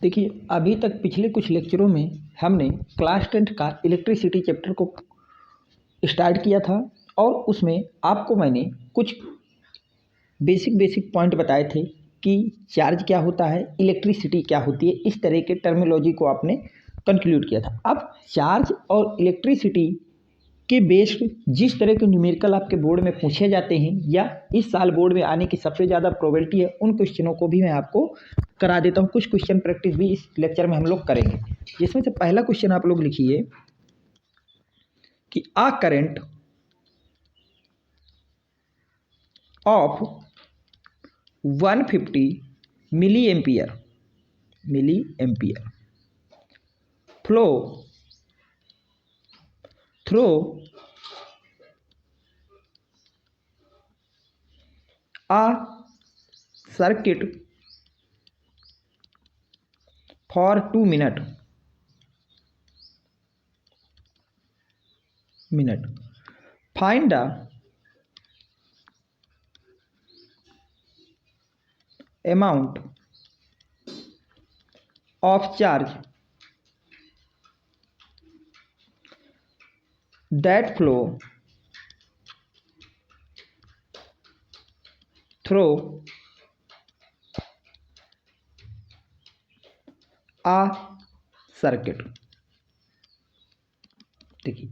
देखिए, अभी तक पिछले कुछ लेक्चरों में हमने क्लास 10th का इलेक्ट्रिसिटी चैप्टर को स्टार्ट किया था और उसमें आपको मैंने कुछ बेसिक पॉइंट बताए थे कि चार्ज क्या होता है, इलेक्ट्रिसिटी क्या होती है। इस तरह के टर्मिनोलॉजी को आपने कंक्लूड किया था। अब चार्ज और इलेक्ट्रिसिटी के बेस्ड जिस तरह के न्यूमेरिकल आपके बोर्ड में पूछे जाते हैं या इस साल बोर्ड में आने की सबसे ज़्यादा प्रोबेबिलिटी है, उन क्वेश्चनों को भी मैं आपको करा देता हूँ। कुछ क्वेश्चन प्रैक्टिस भी इस लेक्चर में हम लोग करेंगे, जिसमें से पहला क्वेश्चन आप लोग लिखिए कि a current of 150 milliampere flow through a circuit for 2 minutes. Find the amount of charge that flow through a circuit। देखिए,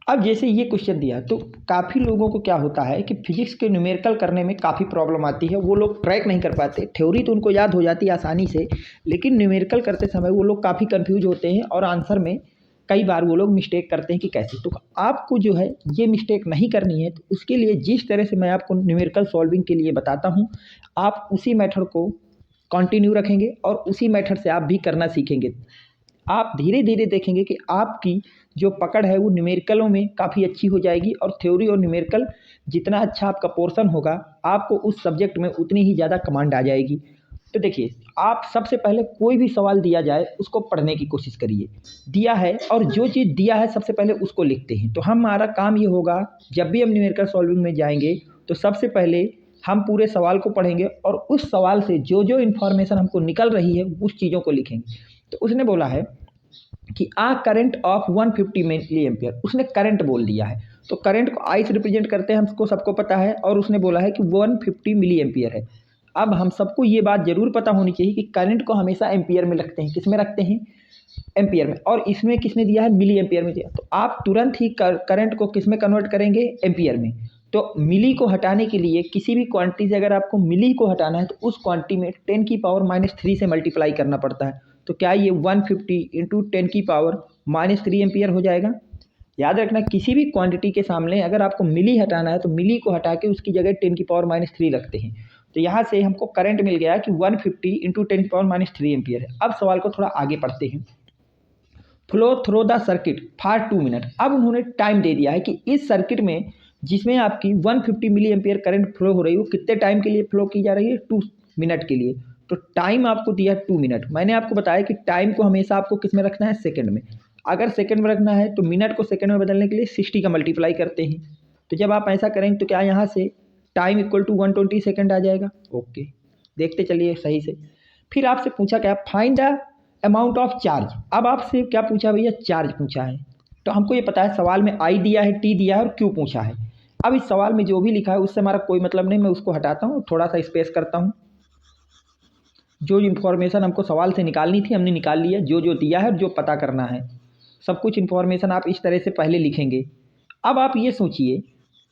अब जैसे ये क्वेश्चन दिया तो काफ़ी लोगों को क्या होता है कि फिजिक्स के न्यूमेरिकल करने में काफ़ी प्रॉब्लम आती है। वो लोग ट्रैक नहीं कर पाते। थ्योरी तो उनको याद हो जाती है आसानी से, लेकिन न्यूमेरिकल करते समय वो लोग काफ़ी कंफ्यूज होते हैं और आंसर में कई बार वो लोग मिस्टेक करते हैं कि कैसे। तो आपको जो है ये मिस्टेक नहीं करनी है, तो उसके लिए जिस तरह से मैं आपको न्यूमेरिकल सॉल्विंग के लिए बताता हूँ, आप उसी मेथड को कंटिन्यू रखेंगे और उसी मेथड से आप भी करना सीखेंगे। आप धीरे धीरे देखेंगे कि आपकी जो पकड़ है वो न्यूमेरिकलों में काफ़ी अच्छी हो जाएगी और थ्योरी और न्यूमेरिकल जितना अच्छा आपका पोर्शन होगा, आपको उस सब्जेक्ट में उतनी ही ज़्यादा कमांड आ जाएगी। तो देखिए, आप सबसे पहले कोई भी सवाल दिया जाए उसको पढ़ने की कोशिश करिए। दिया है और जो चीज़ दिया है सबसे पहले उसको लिखते हैं। तो हमारा काम ये होगा, जब भी हम न्यूमेरिकल सॉल्विंग में जाएंगे तो सबसे पहले हम पूरे सवाल को पढ़ेंगे और उस सवाल से जो जो इन्फॉर्मेशन हमको निकल रही है उस चीज़ों को लिखेंगे। तो उसने बोला है कि a current of 150 milli ampere, उसने करंट बोल दिया है। तो करंट को आई से रिप्रेजेंट करते हैं, हमको सबको पता है, और उसने बोला है कि 150 मिली एम्पियर है। अब हम सबको ये बात जरूर पता होनी चाहिए कि करंट को हमेशा एम्पियर में रखते हैं। किस में रखते हैं? एम्पियर में। और इसमें किसने दिया है? मिली एम्पियर में दिया। तो आप तुरंत ही करंट को किस में कन्वर्ट करेंगे? एम्पियर में। तो मिली को हटाने के लिए किसी भी क्वांटिटी से अगर आपको मिली को हटाना है तो उस क्वांटिटी में 10 की पावर -3 से मल्टीप्लाई करना पड़ता है। तो क्या ये 150 इंटू 10 की पावर -3 एम्पियर हो जाएगा? याद रखना, किसी भी क्वांटिटी के सामने अगर आपको मिली हटाना है तो मिली को हटा के उसकी जगह 10 की पावर -3 रखते हैं। तो यहाँ से हमको करंट मिल गया कि 150 इंटू 10 की पावर -3 एम्पियर है। अब सवाल को थोड़ा आगे पढ़ते हैं। Flow through the circuit for 2 minute. अब उन्होंने टाइम दे दिया है कि इस सर्किट में जिसमें आपकी 150 मिली एम्पियर करंट फ्लो हो रही है वो कितने टाइम के लिए फ्लो की जा रही है? 2 मिनट के लिए। तो टाइम आपको दिया 2 मिनट। मैंने आपको बताया कि टाइम को हमेशा आपको किस में रखना है? सेकंड में। अगर सेकंड में रखना है तो मिनट को सेकंड में बदलने के लिए 60 का मल्टीप्लाई करते हैं। तो जब आप ऐसा करेंगे तो क्या यहाँ से टाइम इक्वल टू 120 सेकेंड आ जाएगा? ओके, देखते चलिए सही से। फिर आपसे पूछा क्या? Find the amount of charge. अब आपसे क्या पूछा भैया? चार्ज पूछा है। तो हमको ये पता है सवाल में आई दिया है, टी दिया है और क्यू पूछा है। अब इस सवाल में जो भी लिखा है उससे हमारा कोई मतलब नहीं, मैं उसको हटाता हूँ, थोड़ा सा स्पेस करता हूँ। जो इन्फॉर्मेशन हमको सवाल से निकालनी थी हमने निकाल लिया। जो जो दिया है, जो पता करना है, सब कुछ इन्फॉर्मेशन आप इस तरह से पहले लिखेंगे। अब आप ये सोचिए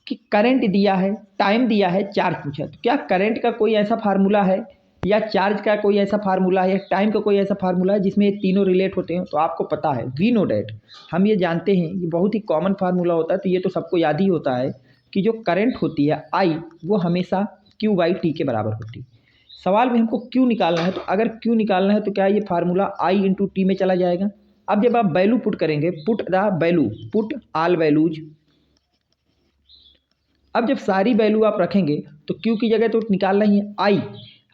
कि करंट दिया है, टाइम दिया है, चार्ज पूछा है। तो क्या करंट का कोई ऐसा फार्मूला है या चार्ज का कोई ऐसा फार्मूला है या टाइम का कोई ऐसा फार्मूला है जिसमें ये तीनों रिलेट होते हैं? तो आपको पता है, वी नो डैट, हम ये जानते हैं, ये बहुत ही कॉमन फार्मूला होता है। तो ये तो सबको याद ही होता है कि जो करंट होती है आई, वो हमेशा क्यू बाई टी के बराबर होती है। सवाल में हमको क्यू निकालना है, तो अगर क्यू निकालना है तो क्या ये फार्मूला आई इंटू टी में चला जाएगा। अब जब आप वैल्यू पुट करेंगे, put the value, put all values. अब जब सारी वैल्यू आप रखेंगे तो क्यू की जगह तो निकालना ही है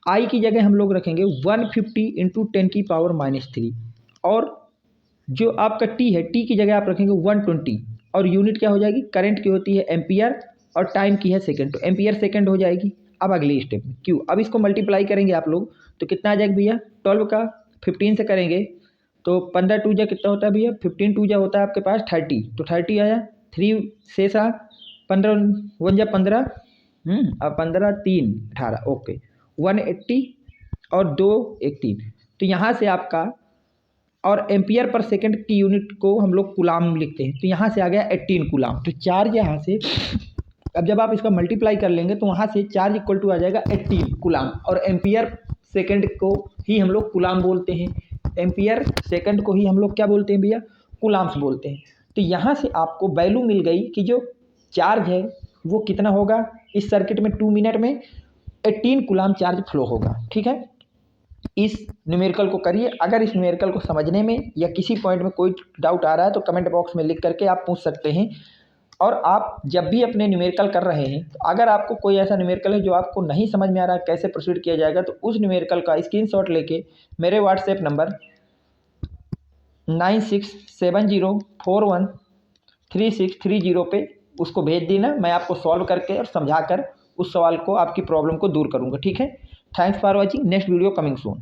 आई की जगह हम लोग रखेंगे 150 इंटू 10 की पावर -3, और जो आपका टी है, टी की जगह आप रखेंगे 120, और यूनिट क्या हो जाएगी? करंट की होती है एम्पियर और टाइम की है सेकंड, तो एम्पियर सेकंड हो जाएगी। अब अगले स्टेप में क्यू, अब इसको मल्टीप्लाई करेंगे आप लोग तो कितना आ जाएगा भैया? 12 का 15 से करेंगे तो 15 टू जा कितना होता है भैया, 15 टू जा होता है आपके पास 30, तो 30 आया, 3 से 15 वन जा 15, अब 15 3 18, ओके 180 और 2 1 3। तो यहाँ से आपका, और एम्पियर पर सेकंड की यूनिट को हम लोग कूलाम लिखते हैं, तो यहाँ से आ गया 18 कूलाम। तो चार्ज यहाँ से, अब जब आप इसका मल्टीप्लाई कर लेंगे तो वहाँ से चार्ज इक्वल टू आ जाएगा 18 कूलाम, और एम्पियर सेकंड को ही हम लोग कूलाम बोलते हैं, एम्पियर सेकंड को ही हम लोग क्या बोलते हैं भैया, कूलाम्स बोलते हैं। तो यहाँ से आपको वैल्यू मिल गई कि जो चार्ज है वो कितना होगा, इस सर्किट में 2 मिनट में 18 कूलाम चार्ज फ्लो होगा। ठीक है, इस न्यूमेरिकल को करिए। अगर इस न्यूमेरिकल को समझने में या किसी पॉइंट में कोई डाउट आ रहा है तो कमेंट बॉक्स में लिख करके आप पूछ सकते हैं। और आप जब भी अपने न्यूमेरिकल कर रहे हैं, तो अगर आपको कोई ऐसा न्यूमेरिकल है जो आपको नहीं समझ में आ रहा है कैसे प्रोसीड किया जाएगा, तो उस न्यूमेरिकल का स्क्रीनशॉट लेके मेरे व्हाट्सएप नंबर 9670413630 पे उसको भेज देना। मैं आपको सॉल्व करके और समझा कर उस सवाल को, आपकी प्रॉब्लम को दूर करूँगा। ठीक है, thanks for watching, next video coming soon.